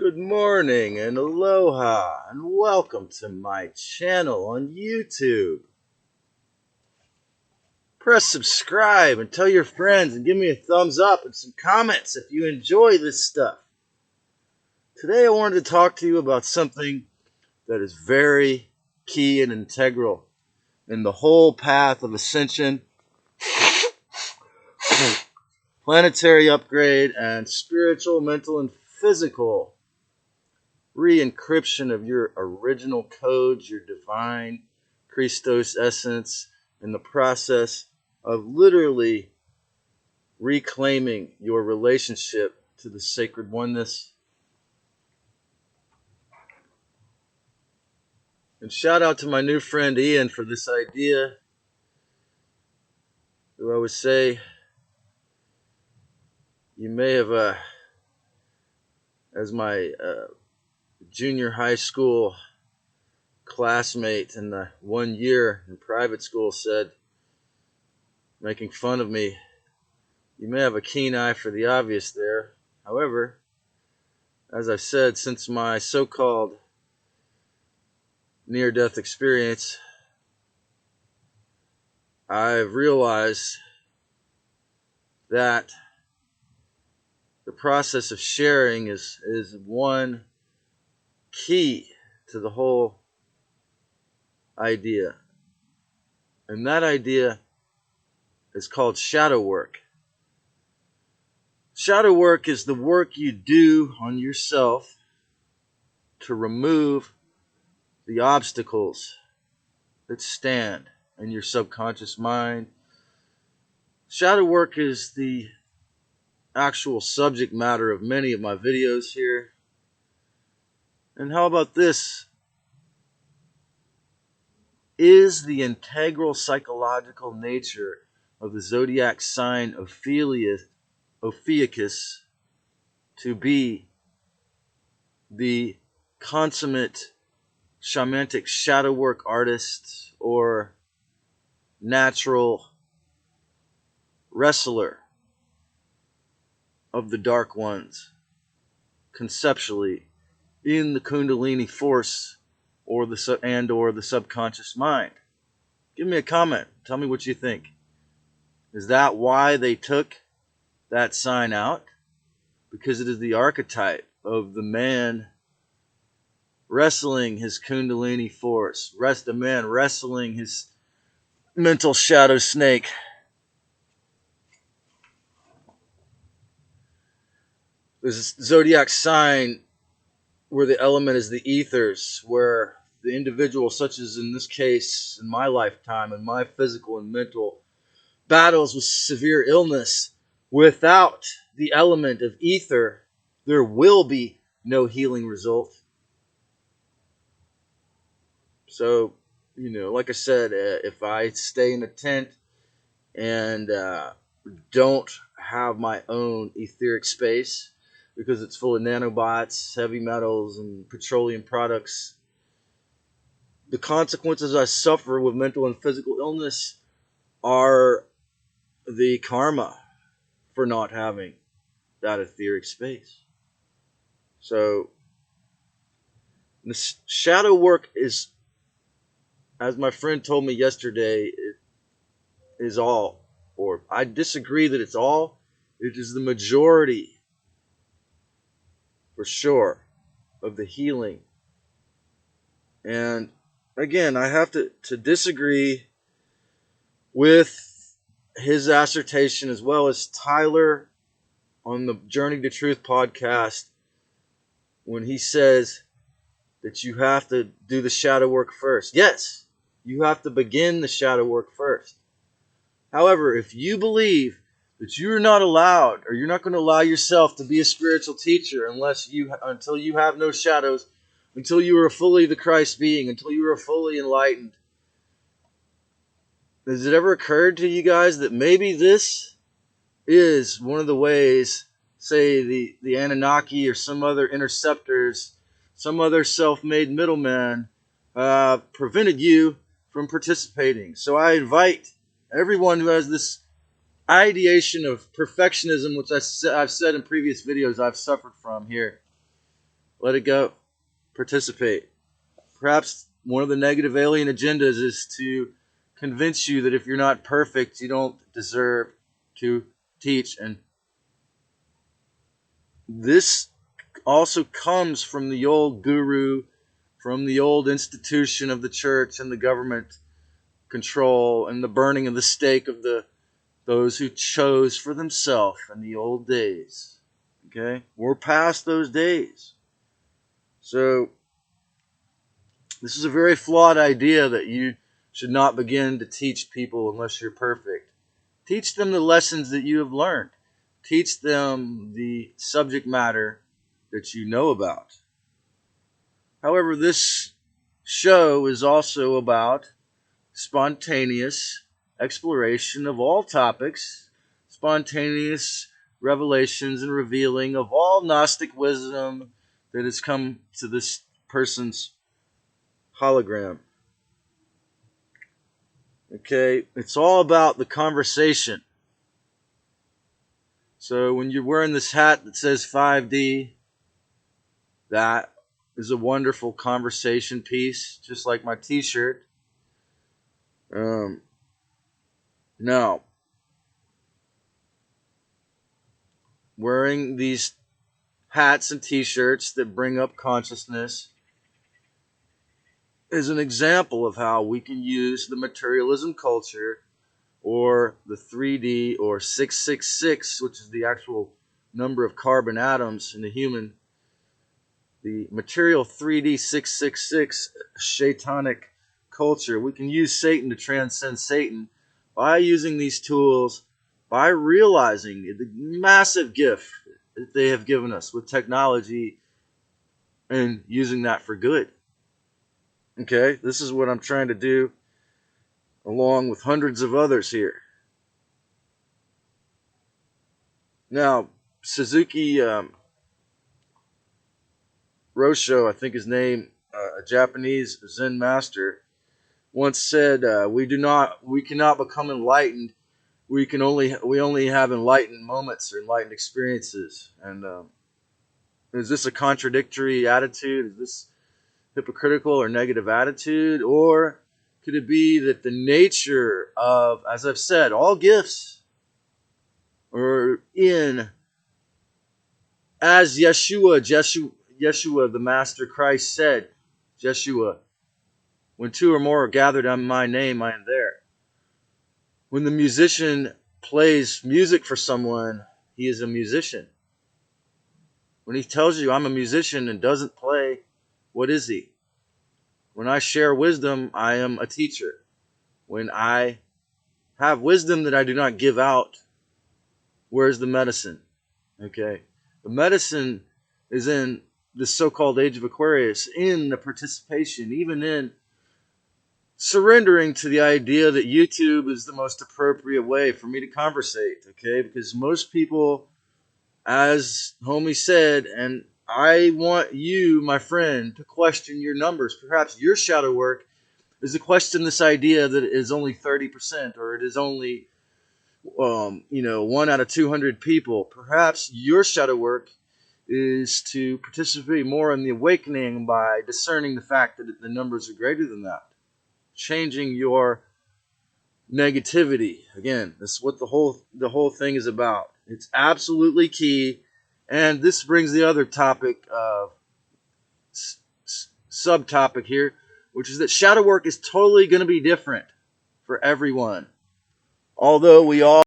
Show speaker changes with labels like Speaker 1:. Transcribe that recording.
Speaker 1: Good morning and aloha and welcome to my channel on YouTube. Press subscribe and tell your friends and give me a thumbs up and some comments if you enjoy this stuff. Today I wanted to talk to you about something that is very key and integral in the whole path of ascension, planetary upgrade, and spiritual, mental, and physical re-encryption of your original codes, your divine Christos essence, in the process of literally reclaiming your relationship to the sacred oneness. And shout out to my new friend Ian for this idea, who I would say you may have, as my junior high school classmate in the 1 year in private school said, making fun of me, you may have a keen eye for the obvious there. However, as I've said, since my so-called near-death experience, I've realized that the process of sharing is one key to the whole idea. And that idea is called shadow work. Shadow work is the work you do on yourself to remove the obstacles that stand in your subconscious mind. Shadow work is the actual subject matter of many of my videos here. And how about this? Is the integral psychological nature of the zodiac sign Ophiuchus to be the consummate shamanic shadow work artist or natural wrestler of the dark ones, conceptually, in the Kundalini force or the subconscious mind? Give me a comment. Tell me what you think. Is that why they took that sign out? Because it is the archetype of the man wrestling his Kundalini force, the man wrestling his mental shadow snake. There's a zodiac sign where the element is the ethers, where the individual, such as in this case, in my lifetime, in my physical and mental battles with severe illness, without the element of ether, there will be no healing result. So, like I said, if I stay in a tent and don't have my own etheric space because it's full of nanobots, heavy metals, and petroleum products, the consequences I suffer with mental and physical illness are the karma for not having that etheric space. So, the shadow work is, as my friend told me yesterday, is all, or I disagree that it's all. It is the majority, for sure, of the healing. And again, I have to disagree with his assertion, as well as Tyler on the Journey to Truth podcast, when he says that you have to do the shadow work first. Yes, you have to begin the shadow work first. However, if you believe that you're not allowed, or you're not going to allow yourself to be a spiritual teacher until you have no shadows, until you are fully the Christ being, until you are fully enlightened, has it ever occurred to you guys that maybe this is one of the ways, say the Anunnaki or some other interceptors, some other self-made middleman prevented you from participating? So I invite everyone who has this ideation of perfectionism, which I've said in previous videos I've suffered from here, Let it go. Participate. Perhaps one of the negative alien agendas is to convince you that if you're not perfect, you don't deserve to teach. And this also comes from the old guru, from the old institution of the church and the government control and the burning of the stake of those who chose for themselves in the old days. Okay? We're past those days. So this is a very flawed idea that you should not begin to teach people unless you're perfect. Teach them the lessons that you have learned. Teach them the subject matter that you know about. However, this show is also about spontaneous exploration of all topics, spontaneous revelations and revealing of all Gnostic wisdom that has come to this person's hologram. Okay, it's all about the conversation. So when you're wearing this hat that says 5D, that is a wonderful conversation piece, just like my t-shirt. Now, wearing these hats and t-shirts that bring up consciousness is an example of how we can use the materialism culture or the 3D or 666, which is the actual number of carbon atoms in the human, the material 3D 666 shaitanic culture. We can use Satan to transcend Satan by using these tools, by realizing the massive gift that they have given us with technology and using that for good. Okay, this is what I'm trying to do along with hundreds of others here. Now, Suzuki Rosho, I think his name, a Japanese Zen master, once said, we cannot become enlightened. We only have enlightened moments or enlightened experiences." And is this a contradictory attitude? Is this hypocritical or negative attitude? Or could it be that the nature of, as I've said, all gifts are in, as Yeshua, the Master Christ said, Yeshua, when two or more are gathered on my name, I am there. When the musician plays music for someone, he is a musician. When he tells you I'm a musician and doesn't play, what is he? When I share wisdom, I am a teacher. When I have wisdom that I do not give out, where's the medicine? Okay. The medicine is in the so-called age of Aquarius, in the participation, even in surrendering to the idea that YouTube is the most appropriate way for me to conversate, okay? Because most people, as homie said, and I want you, my friend, to question your numbers. Perhaps your shadow work is to question this idea that it is only 30% or it is only 1 out of 200 people. Perhaps your shadow work is to participate more in the awakening by discerning the fact that the numbers are greater than that. Changing your negativity. Again, that's what the whole thing is about. It's absolutely key. And this brings the other topic of subtopic here, which is that shadow work is totally going to be different for everyone. Although we all